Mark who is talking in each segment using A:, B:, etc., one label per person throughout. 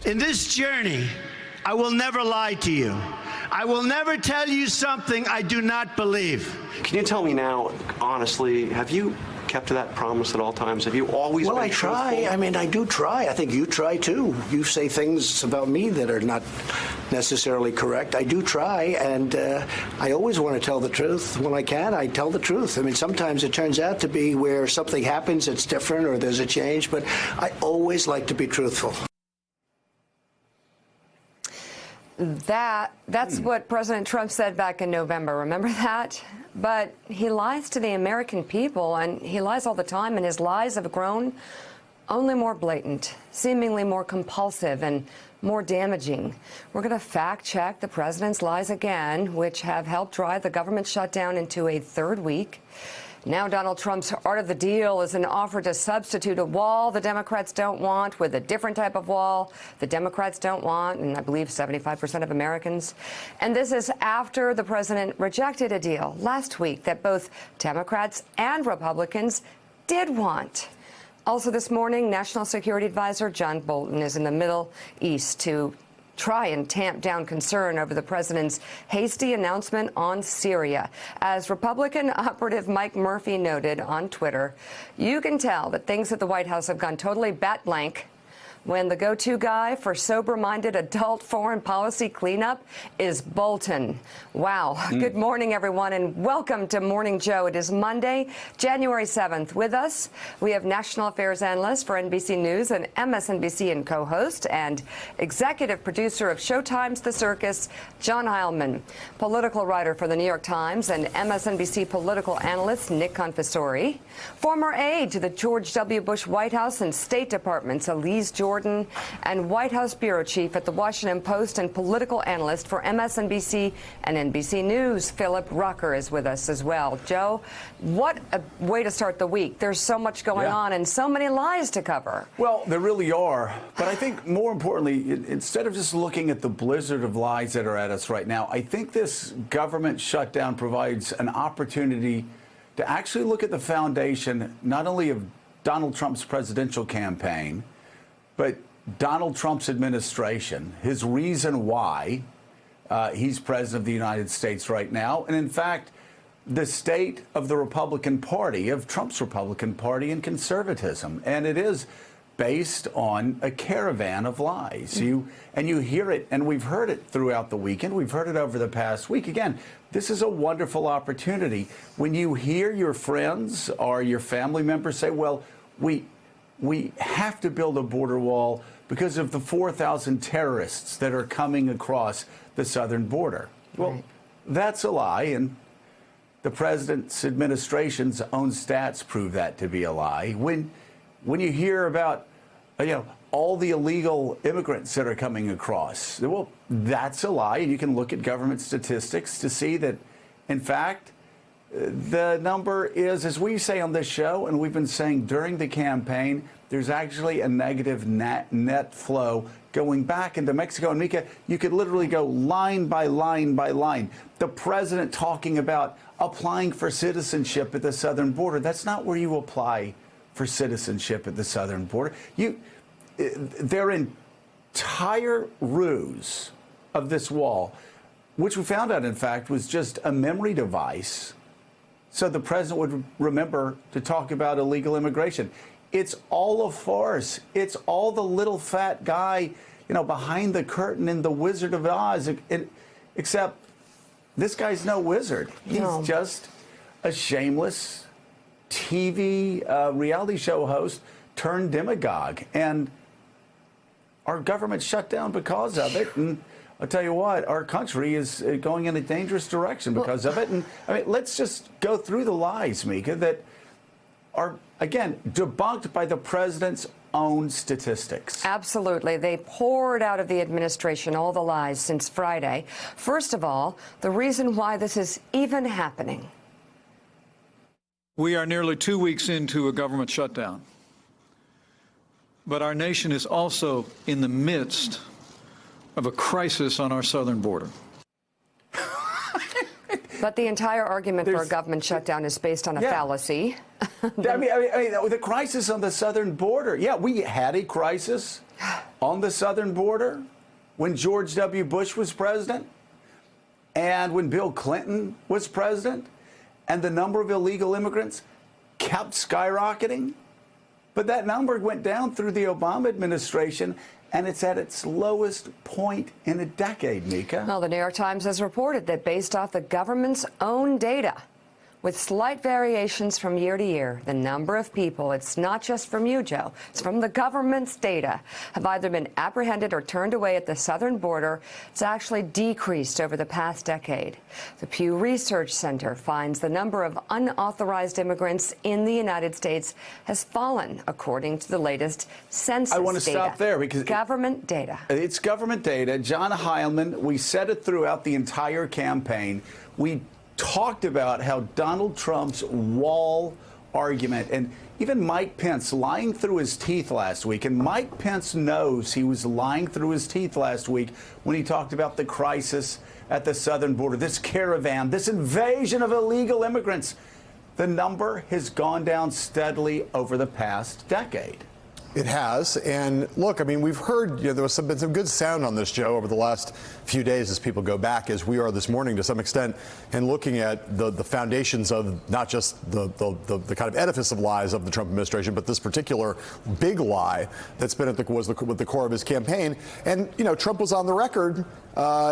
A: In this journey, I will never lie to you. I will never tell you something I do not believe.
B: Can you tell me now, honestly, have you kept to that promise at all times? Have you always been truthful?
C: Well, I try. I mean, I do try. I think you try, too. You say things about me that are not necessarily correct. I do try, and I always want to tell the truth. When I can, I tell the truth. I mean, sometimes it turns out to be where something happens that's different or there's a change, but I always like to be truthful.
D: That's what President Trump said back in November. Remember that? But he lies to the American people, and he lies all the time, and his lies have grown only more blatant, seemingly more compulsive and more damaging. We're going to fact-check the president's lies again, which have helped drive the government shutdown into a third week. Now Donald Trump's art of the deal is an offer to substitute a wall the Democrats don't want with a different type of wall the Democrats don't want, and I believe 75% of Americans. And this is after the president rejected a deal last week that both Democrats and Republicans did want. Also this morning, National Security Advisor John Bolton is in the Middle East to try and tamp down concern over the president's hasty announcement on Syria. As Republican operative Mike Murphy noted on Twitter, you can tell that things at the White House have gone totally bat blank when the go-to guy for sober-minded adult foreign policy cleanup is Bolton. Wow. Good morning, everyone, and welcome to Morning Joe. It is Monday, January 7th. With us, we have national affairs analyst for NBC News and MSNBC and co-host and executive producer of Showtime's The Circus, John Heilman, political writer for The New York Times and MSNBC political analyst Nick Confessori, former aide to the George W. Bush White House and State Departments Elise Jordan, and White House bureau chief at the Washington Post and political analyst for MSNBC and NBC News, Philip Rucker, is with us as well. Joe, what a way to start the week. There's so much going on and so many lies to cover.
E: Well, there really are. But I think more importantly, instead of just looking at the blizzard of lies that are at us right now, I think this government shutdown provides an opportunity to actually look at the foundation not only of Donald Trump's presidential campaign, but Donald Trump's administration, his reason why he's president of the United States right now, and in fact, the state of the Republican Party, of Trump's Republican Party and conservatism. And it is based on a caravan of lies. You hear it, and we've heard it throughout the weekend. We've heard it over the past week. Again, this is a wonderful opportunity. When you hear your friends or your family members say, well, we have to build a border wall because of the 4,000 terrorists that are coming across the southern border. Well, that's a lie, and the president's administration's own stats prove that to be a lie. When you hear about all the illegal immigrants that are coming across, well, that's a lie, and you can look at government statistics to see that, in fact, the number is, as we say on this show, and we've been saying during the campaign, there's actually a negative net flow going back into Mexico. And Mika, you could literally go line by line by line. The president talking about applying for citizenship at the southern border. That's not where you apply for citizenship at the southern border. Their entire ruse of this wall, which we found out, in fact, was just a memory device so the president would remember to talk about illegal immigration. It's all a farce. It's all the little fat guy, behind the curtain in The Wizard of Oz. Except this guy's no wizard. He's just a shameless TV reality show host turned demagogue. And our government shut down because of it. And I'll tell you what, our country is going in a dangerous direction because of it. And I mean, let's just go through the lies, Mika, that are, again, debunked by the president's own statistics.
D: Absolutely. They poured out of the administration all the lies since Friday. First of all, the reason why this is even happening.
F: We are nearly 2 weeks into a government shutdown. But our nation is also in the midst of a crisis on our southern border.
D: But the entire argument for a government shutdown is based on a fallacy.
E: I mean, the crisis on the southern border. Yeah, we had a crisis on the southern border when George W. Bush was president and when Bill Clinton was president, and the number of illegal immigrants kept skyrocketing. But that number went down through the Obama administration, and it's at its lowest point in a decade, Mika.
D: Well, the New York Times has reported that based off the government's own data, with slight variations from year to year, the number of people, it's not just from you, Joe, it's from the government's data, have either been apprehended or turned away at the southern border. It's actually decreased over the past decade. The Pew Research Center finds the number of unauthorized immigrants in the United States has fallen, according to the latest census data.
E: I want to stop there because
D: government data.
E: It's government data. John Heilemann, we said it throughout the entire campaign. We talked about how Donald Trump's wall argument, and even Mike Pence lying through his teeth last week, and Mike Pence knows he was lying through his teeth last week when he talked about the crisis at the southern border, this caravan, this invasion of illegal immigrants. The number has gone down steadily over the past decade.
G: It has. And look, I mean, we've heard, there was been some good sound on this, Joe, over the last few days as people go back, as we are this morning to some extent, and looking at the foundations of not just the kind of edifice of lies of the Trump administration, but this particular big lie that's been at the core of his campaign. And, Trump was on the record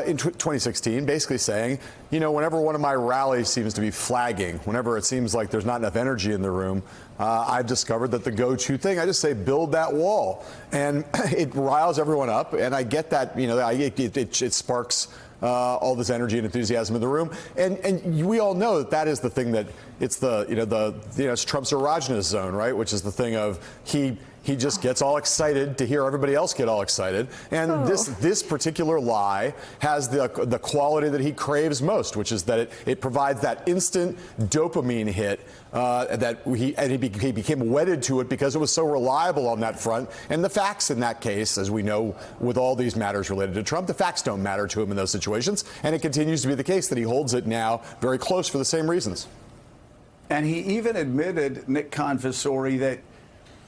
G: in 2016 basically saying, whenever one of my rallies seems to be flagging, whenever it seems like there's not enough energy in the room, I've discovered that the go-to thing, I just say, build that wall. And it riles everyone up. And I get that, it sparks all this energy and enthusiasm in the room. And we all know that is the thing that it's it's Trump's erogenous zone, right? Which is the thing of he just gets all excited to hear everybody else get all excited. And this particular lie has the quality that he craves most, which is that it provides that instant dopamine hit that he became wedded to it because it was so reliable on that front. And the facts in that case, as we know with all these matters related to Trump, the facts don't matter to him in those situations. And it continues to be the case that he holds it now very close for the same reasons.
E: And he even admitted, Nick Confessori, that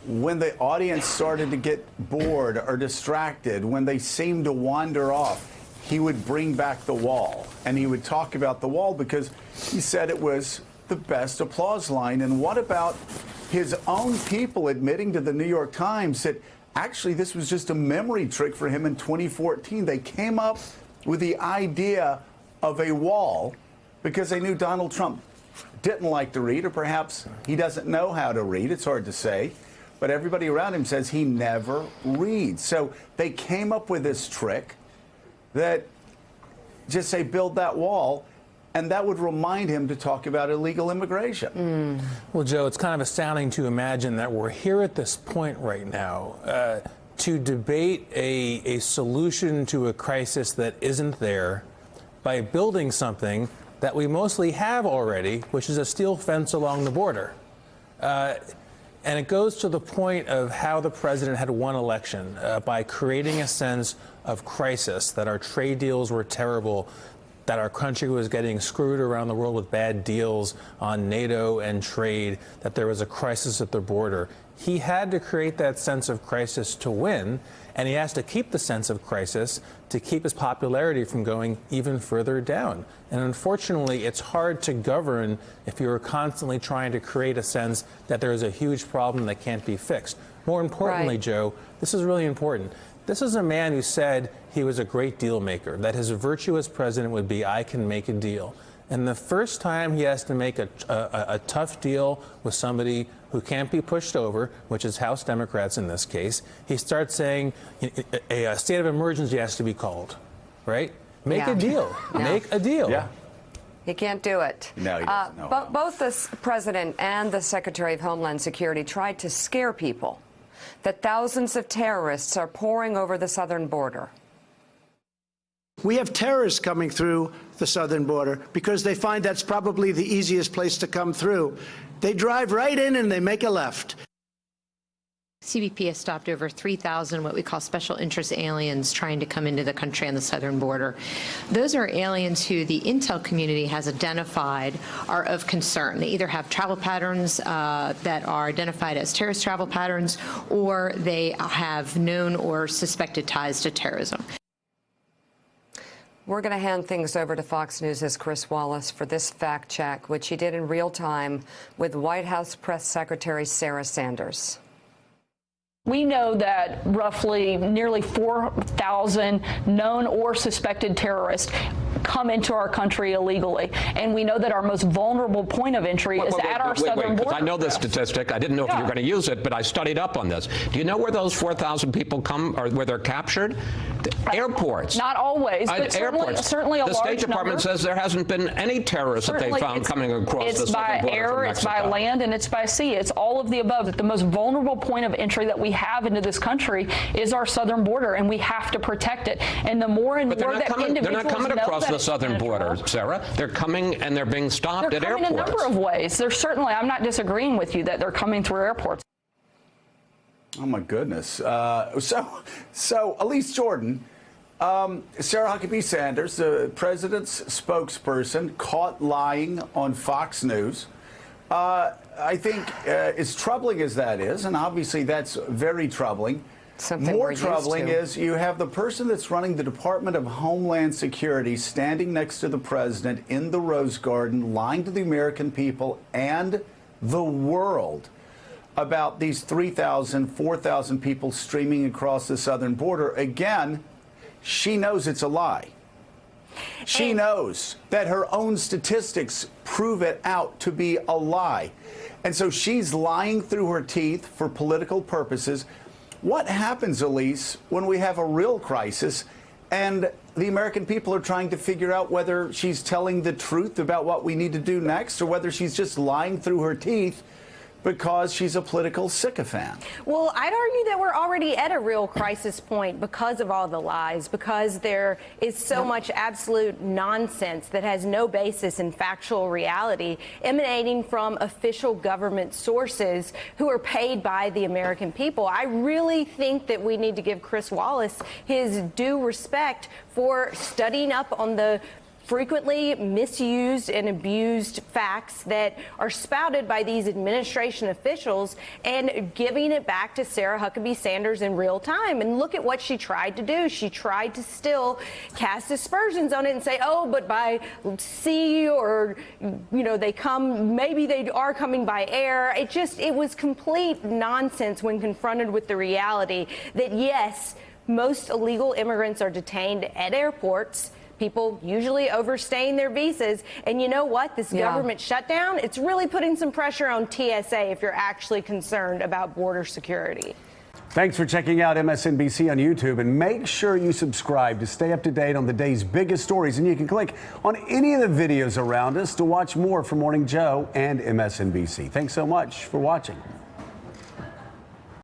E: when the audience started to get bored or distracted, when they seemed to wander off, he would bring back the wall. And he would talk about the wall because he said it was the best applause line. And what about his own people admitting to the New York Times that actually this was just a memory trick for him in 2014? They came up with the idea of a wall because they knew Donald Trump didn't like to read, or perhaps he doesn't know how to read. It's hard to say. But everybody around him says he never reads. So they came up with this trick that just say, build that wall, and that would remind him to talk about illegal immigration.
H: Well, Joe, it's kind of astounding to imagine that we're here at this point right now to debate a solution to a crisis that isn't there by building something that we mostly have already, which is a steel fence along the border. And it goes to the point of how the president had won election by creating a sense of crisis, that our trade deals were terrible, that our country was getting screwed around the world with bad deals on NATO and trade, that there was a crisis at the border. He had to create that sense of crisis to win, and he has to keep the sense of crisis to keep his popularity from going even further down. And unfortunately, it's hard to govern if you're constantly trying to create a sense that there is a huge problem that can't be fixed. More importantly,
D: Right.
H: Joe, this is really important. This is a man who said he was a great deal maker, that his virtue as president would be, I can make a deal. And the first time he has to make a tough deal with somebody who can't be pushed over, which is House Democrats in this case, he starts saying a state of emergency has to be called, right? Make
D: Yeah.
H: a deal.
D: Yeah.
H: Make a deal.
E: Yeah.
D: He can't do it.
E: No, he doesn't know how.
D: Both the president and the Secretary of Homeland Security tried to scare people that thousands of terrorists are pouring over the southern border.
A: We have terrorists coming through the southern border because they find that's probably the easiest place to come through. They drive right in and they make a left.
I: CBP has stopped over 3,000 what we call special interest aliens trying to come into the country on the southern border. Those are aliens who the intel community has identified are of concern. They either have travel patterns that are identified as terrorist travel patterns, or they have known or suspected ties to terrorism.
D: We're going to hand things over to Fox News' Chris Wallace for this fact check, which he did in real time with White House Press Secretary Sarah Sanders.
J: We know that roughly nearly 4,000 known or suspected terrorists come into our country illegally. And we know that our most vulnerable point of entry is at our southern border.
K: I know this statistic. I didn't know if you were going to use it, but I studied up on this. Do you know where those 4,000 people come, or where they're captured? Airports.
J: Not always, but
K: airports.
J: certainly a large number.
K: The State Department says there hasn't been any terrorists that they found coming across the southern border from Mexico.
J: It's by air, it's by land, and it's by sea. It's all of the above. The most vulnerable point of entry that we have into this country is our southern border, and we have to protect it. And the more and more that individuals
K: they're not coming across the southern border,
J: trouble,
K: Sarah. They're coming and they're being stopped at airports.
J: They're coming in a number of ways. They're certainly, I'm not disagreeing with you that they're coming through airports.
E: Oh, my goodness. So Elise Jordan, Sarah Huckabee Sanders, the president's spokesperson, caught lying on Fox News. I think as troubling as that is, and obviously that's very troubling, more troubling is you have the person that's running the Department of Homeland Security standing next to the president in the Rose Garden, lying to the American people and the world about these 3,000, 4,000 people streaming across the southern border. Again, she knows it's a lie. She knows that her own statistics prove it out to be a lie. And so she's lying through her teeth for political purposes. What happens, Elise, when we have a real crisis and the American people are trying to figure out whether she's telling the truth about what we need to do next, or whether she's just lying through her teeth because she's a political sycophant?
L: Well, I'd argue that we're already at a real crisis point because of all the lies, because there is so much absolute nonsense that has no basis in factual reality emanating from official government sources who are paid by the American people. I really think that we need to give Chris Wallace his due respect for studying up on the frequently misused and abused facts that are spouted by these administration officials and giving it back to Sarah Huckabee Sanders in real time. And look at what she tried to do. She tried to still cast aspersions on it and say, oh, but by sea, or, you know, maybe they are coming by air. It was complete nonsense when confronted with the reality that, yes, most illegal immigrants are detained at airports. People usually overstaying their visas. And you know what? This government shutdown, it's really putting some pressure on TSA if you're actually concerned about border security.
M: Thanks for checking out MSNBC on YouTube, and make sure you subscribe to stay up to date on the day's biggest stories. And you can click on any of the videos around us to watch more from Morning Joe and MSNBC. Thanks so much for watching.